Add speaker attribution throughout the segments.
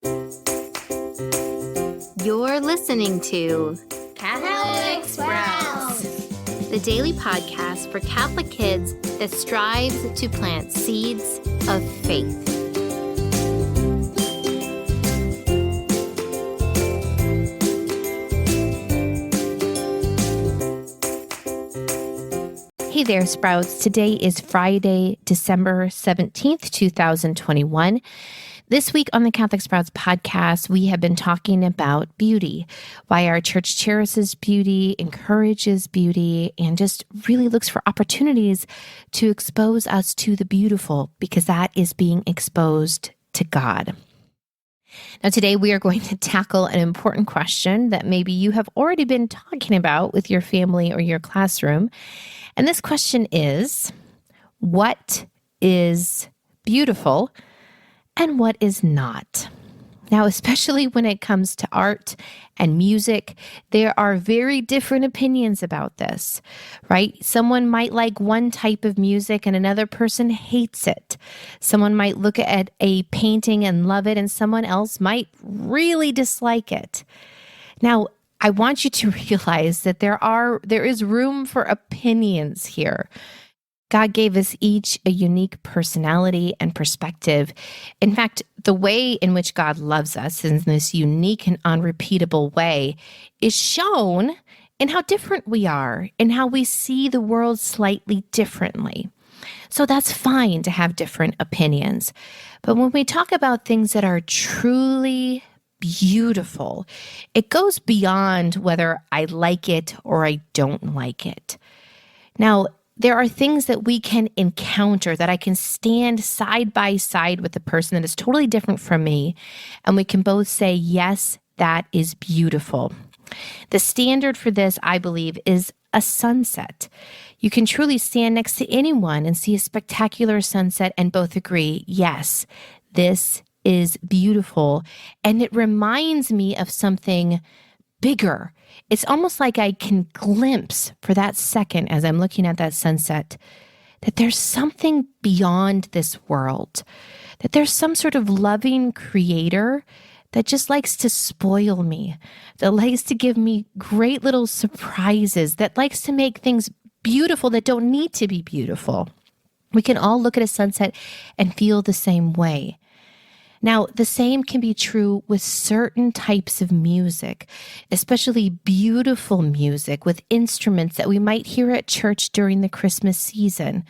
Speaker 1: You're listening to
Speaker 2: Catholic Sprouts,
Speaker 1: the daily podcast for Catholic kids that strives to plant seeds of faith. Hey there, Sprouts. Today is Friday, December 17th, 2021. This week on the Catholic Sprouts podcast, we have been talking about beauty, why our church cherishes beauty, encourages beauty, and just really looks for opportunities to expose us to the beautiful, because that is being exposed to God. Now, today we are going to tackle an important question that maybe you have already been talking about with your family or your classroom. And this question is, what is beautiful and what is not? Now, especially when it comes to art and music, there are very different opinions about this, right? Someone might like one type of music and another person hates it. Someone might look at a painting and love it, and someone else might really dislike it. Now, I want you to realize that there is room for opinions here. God gave us each a unique personality and perspective. In fact, the way in which God loves us in this unique and unrepeatable way is shown in how different we are and how we see the world slightly differently. So that's fine to have different opinions. But when we talk about things that are truly beautiful, it goes beyond whether I like it or I don't like it. Now, there are things that we can encounter that I can stand side by side with a person that is totally different from me, and we can both say, yes, that is beautiful. The standard for this, I believe, is a sunset. You can truly stand next to anyone and see a spectacular sunset and both agree, yes, this is beautiful. And it reminds me of something bigger. It's almost like I can glimpse for that second as I'm looking at that sunset that there's something beyond this world, that there's some sort of loving creator that just likes to spoil me, that likes to give me great little surprises, that likes to make things beautiful that don't need to be beautiful. We can all look at a sunset and feel the same way. Now, the same can be true with certain types of music, especially beautiful music with instruments that we might hear at church during the Christmas season.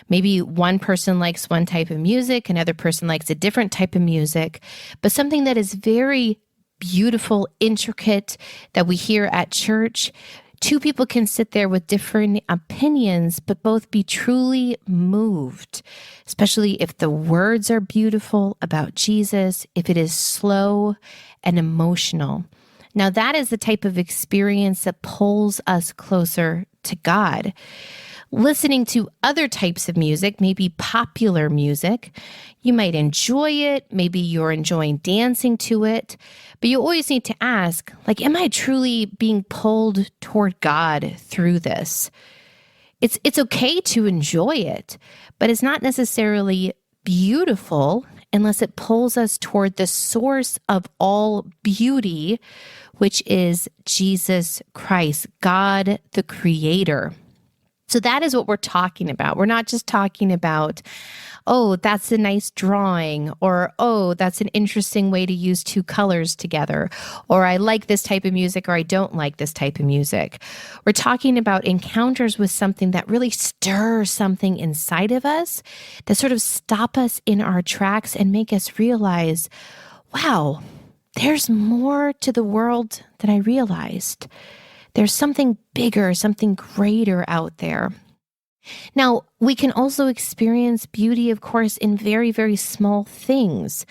Speaker 1: Maybe one person likes one type of music, another person likes a different type of music, but something that is very beautiful, intricate, that we hear at church. Two people can sit there with different opinions, but both be truly moved, especially if the words are beautiful about Jesus, if it is slow and emotional. Now, that is the type of experience that pulls us closer to God. Listening to other types of music, maybe popular music, you might enjoy it. Maybe you're enjoying dancing to it, but you always need to ask, am I truly being pulled toward God through this? It's okay to enjoy it, but it's not necessarily beautiful unless it pulls us toward the source of all beauty, which is Jesus Christ, God the Creator. So that is what we're talking about. We're not just talking about, oh, that's a nice drawing, or, oh, that's an interesting way to use two colors together, or I like this type of music, or I don't like this type of music. We're talking about encounters with something that really stirs something inside of us, that sort of stop us in our tracks and make us realize, wow, there's more to the world than I realized. There's something bigger, something greater out there. Now, we can also experience beauty, of course, in very, very small things.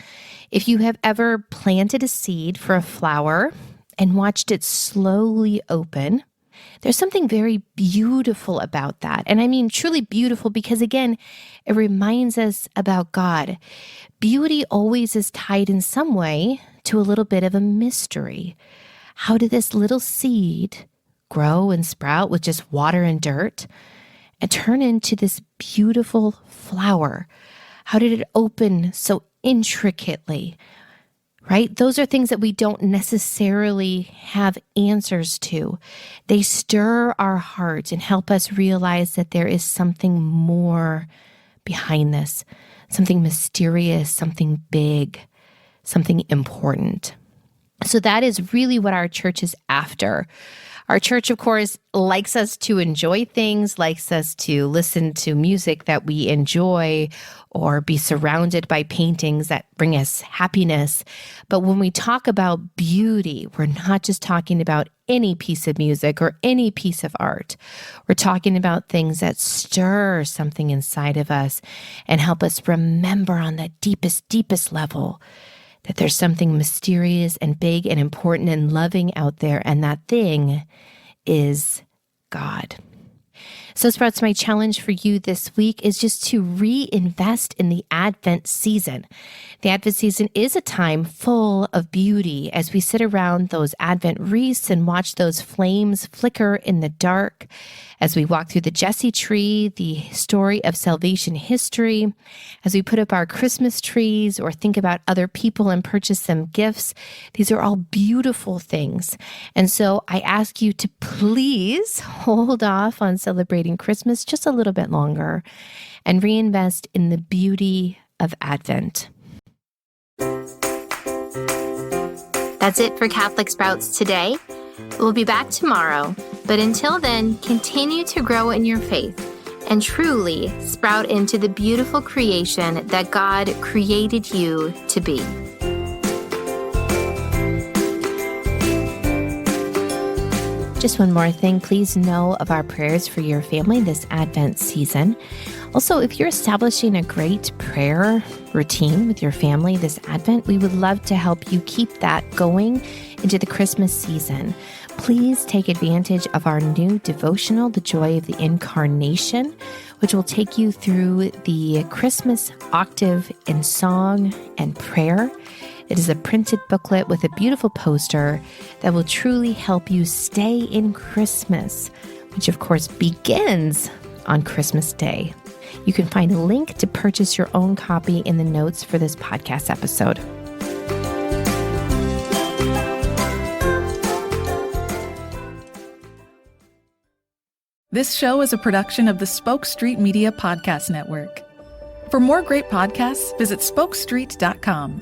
Speaker 1: If you have ever planted a seed for a flower and watched it slowly open, there's something very beautiful about that. And I mean truly beautiful because, again, it reminds us about God. Beauty always is tied in some way to a little bit of a mystery. How did this little seed grow and sprout with just water and dirt and turn into this beautiful flower? How did it open so intricately? right? Those are things that we don't necessarily have answers to. They stir our hearts and help us realize that there is something more behind this, something mysterious, something big, something important. So that is really what our church is after. Our church, of course, likes us to enjoy things, likes us to listen to music that we enjoy or be surrounded by paintings that bring us happiness. But when we talk about beauty, we're not just talking about any piece of music or any piece of art. We're talking about things that stir something inside of us and help us remember on the deepest level that there's something mysterious and big and important and loving out there, and that thing is God. So Sprouts, my challenge for you this week is just to reinvest in the Advent season. The Advent season is a time full of beauty as we sit around those Advent wreaths and watch those flames flicker in the dark, as we walk through the Jesse tree, the story of salvation history, as we put up our Christmas trees or think about other people and purchase them gifts. These are all beautiful things. And so I ask you to please hold off on celebrating Christmas just a little bit longer and reinvest in the beauty of Advent.
Speaker 2: That's it for Catholic Sprouts today. We'll be back tomorrow, but until then, continue to grow in your faith and truly sprout into the beautiful creation that God created you to be.
Speaker 1: Just one more thing, please know of our prayers for your family this Advent season. Also, if you're establishing a great prayer routine with your family this Advent, we would love to help you keep that going into the Christmas season. Please take advantage of our new devotional, The Joy of the Incarnation, which will take you through the Christmas octave in song and prayer. It is a printed booklet with a beautiful poster that will truly help you stay in Christmas, which of course begins on Christmas Day. You can find a link to purchase your own copy in the notes for this podcast episode.
Speaker 3: This show is a production of the Spoke Street Media Podcast Network. For more great podcasts, visit spokestreet.com.